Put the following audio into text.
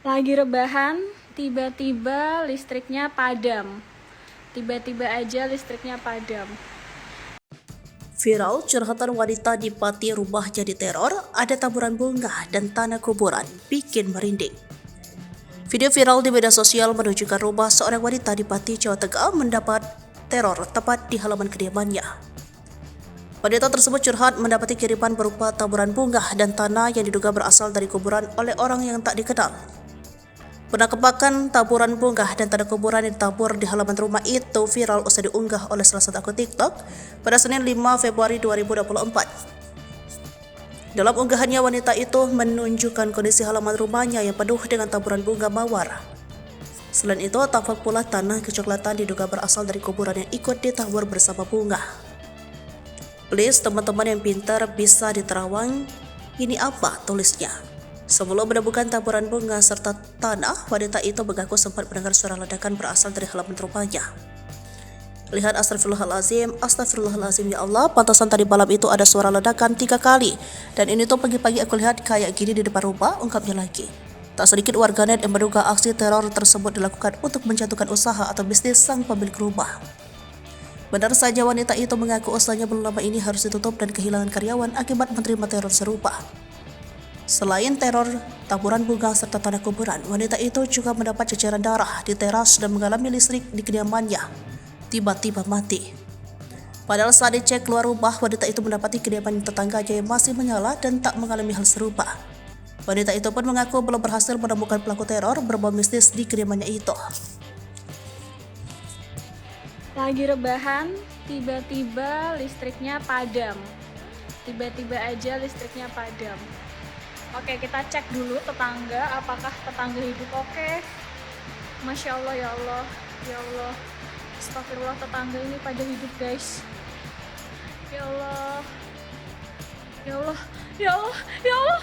Lagi rebahan, tiba-tiba listriknya padam. Tiba-tiba aja listriknya padam. Viral curhatan wanita di Pati rumah jadi teror, ada taburan bunga dan tanah kuburan, bikin merinding. Video viral di media sosial menunjukkan rumah seorang wanita di Pati, Jawa Tengah mendapat teror tepat di halaman kediamannya. Wanita tersebut curhat mendapati kiriman berupa taburan bunga dan tanah yang diduga berasal dari kuburan oleh orang yang tak dikenal. Penangkapan taburan bunga dan tanah kuburan yang ditabur di halaman rumah itu viral usai diunggah oleh salah satu akun TikTok pada Senin 5 Februari 2024. Dalam unggahannya, wanita itu menunjukkan kondisi halaman rumahnya yang penuh dengan taburan bunga mawar. Selain itu, tampak pula tanah kecoklatan diduga berasal dari kuburan yang ikut ditabur bersama bunga. Please, teman-teman yang pintar bisa diterawang, ini apa tulisnya? Sebelum menemukan taburan bunga serta tanah, wanita itu mengaku sempat mendengar suara ledakan berasal dari halaman rumahnya. Lihat, astagfirullahalazim, astagfirullahalazim, ya Allah, pantasan tadi malam itu ada suara ledakan 3 kali. Dan ini tuh pagi-pagi aku lihat kayak gini di depan rumah, ungkapnya lagi. Tak sedikit warganet yang menduga aksi teror tersebut dilakukan untuk menjatuhkan usaha atau bisnis sang pemilik rumah. Benar saja, wanita itu mengaku usahanya belum lama ini harus ditutup dan kehilangan karyawan akibat menerima teror serupa. Selain teror taburan bunga serta tanah kuburan, wanita itu juga mendapat ceceran darah di teras dan mengalami listrik di kediamannya tiba-tiba mati. Padahal saat dicek keluar rumah, wanita itu mendapati kediaman tetangganya yang masih menyala dan tak mengalami hal serupa. Wanita itu pun mengaku belum berhasil menemukan pelaku teror berbau mistis di kediamannya itu. Lagi rebahan, tiba-tiba listriknya padam. Tiba-tiba aja listriknya padam. Oke, kita cek dulu tetangga, apakah tetangga hidup oke. Masya Allah, ya Allah, ya Allah. Astagfirullah, tetangga ini pada hidup, guys. Ya Allah, ya Allah, ya Allah, ya Allah.